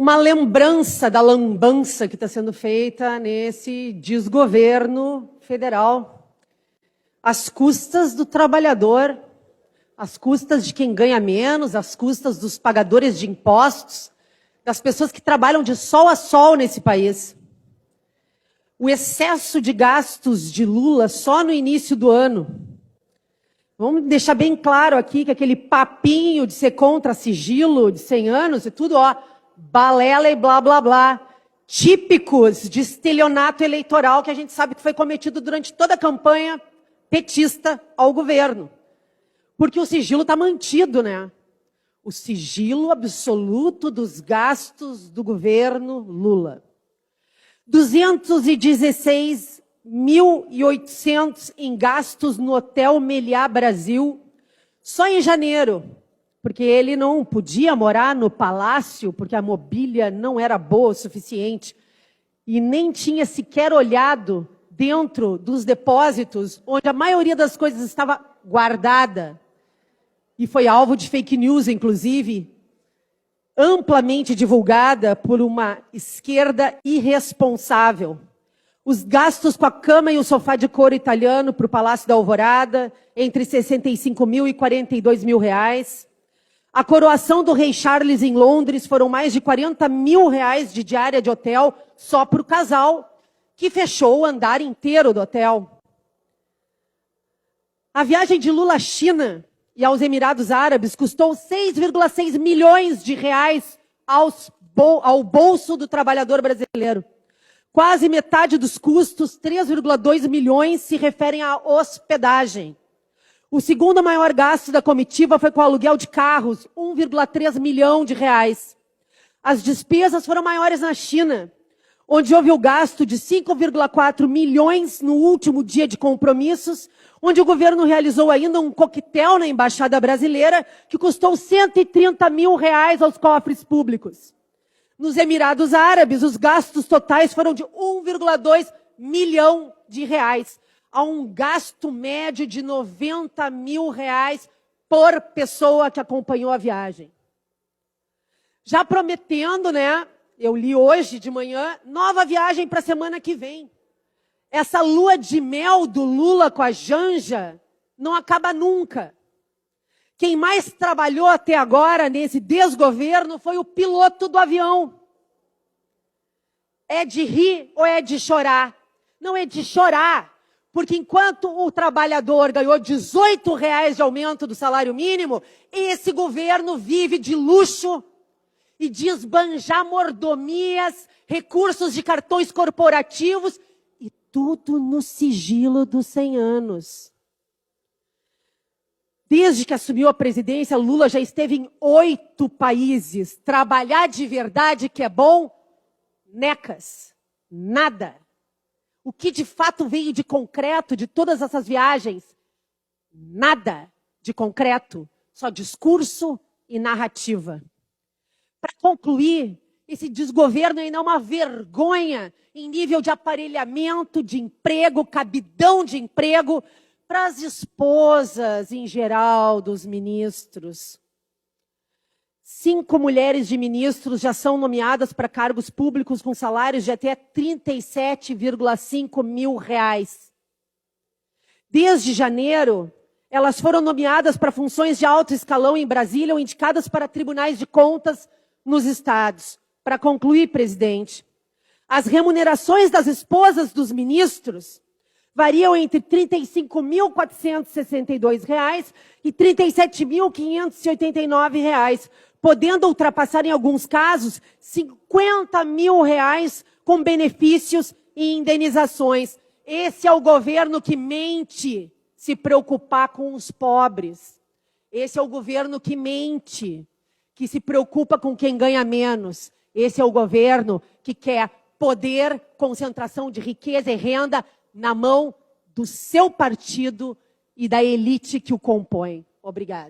uma lembrança da lambança que está sendo feita nesse desgoverno federal, às custas do trabalhador, às custas de quem ganha menos, às custas dos pagadores de impostos, das pessoas que trabalham de sol a sol nesse país. O excesso de gastos de Lula só no início do ano. Vamos deixar bem claro aqui que aquele papinho de ser contra sigilo de 100 anos e tudo, ó, balela e blá, blá, blá. Típicos de estelionato eleitoral que a gente sabe que foi cometido durante toda a campanha petista ao governo. Porque o sigilo está mantido, né? O sigilo absoluto dos gastos do governo Lula. 216.800 em gastos no Hotel Meliá Brasil, só em janeiro, porque ele não podia morar no palácio, porque a mobília não era boa o suficiente, e nem tinha sequer olhado dentro dos depósitos, onde a maioria das coisas estava guardada, e foi alvo de fake news, inclusive, amplamente divulgada por uma esquerda irresponsável. Os gastos com a cama e o sofá de couro italiano para o Palácio da Alvorada, entre 65 mil e 42 mil reais. A coroação do rei Charles em Londres foram mais de 40 mil reais de diária de hotel só para o casal, que fechou o andar inteiro do hotel. A viagem de Lula à China e aos Emirados Árabes custou 6,6 milhões de reais ao bolso do trabalhador brasileiro. Quase metade dos custos, 3,2 milhões, se referem à hospedagem. O segundo maior gasto da comitiva foi com o aluguel de carros, 1,3 milhão de reais. As despesas foram maiores na China, onde houve o gasto de 5,4 milhões no último dia de compromissos, onde o governo realizou ainda um coquetel na Embaixada Brasileira, que custou 130 mil reais aos cofres públicos. Nos Emirados Árabes, os gastos totais foram de 1,2 milhão de reais, a um gasto médio de 90 mil reais por pessoa que acompanhou a viagem. Já prometendo, né? Eu li hoje de manhã, nova viagem para a semana que vem. Essa lua de mel do Lula com a Janja não acaba nunca. Quem mais trabalhou até agora nesse desgoverno foi o piloto do avião. É de rir ou é de chorar? Não é de chorar, porque enquanto o trabalhador ganhou 18 reais de aumento do salário mínimo, esse governo vive de luxo e de esbanjar mordomias, recursos de cartões corporativos, e tudo no sigilo dos 100 anos. Desde que assumiu a presidência, Lula já esteve em 8 países. Trabalhar de verdade que é bom, necas, nada. O que de fato veio de concreto de todas essas viagens? Nada de concreto, só discurso e narrativa. Para concluir, esse desgoverno ainda é uma vergonha em nível de aparelhamento de emprego, cabidão de emprego, para as esposas, em geral, dos ministros. 5 mulheres de ministros já são nomeadas para cargos públicos com salários de até 37,5 mil reais. Desde janeiro, elas foram nomeadas para funções de alto escalão em Brasília ou indicadas para tribunais de contas nos estados. Para concluir, presidente, as remunerações das esposas dos ministros variam entre R$ 35.462 e R$ 37.589, podendo ultrapassar, em alguns casos, R$ 50 mil com benefícios e indenizações. Esse é o governo que mente se preocupar com os pobres. Esse é o governo que mente, que se preocupa com quem ganha menos. Esse é o governo que quer poder, concentração de riqueza e renda na mão do seu partido e da elite que o compõe. Obrigada.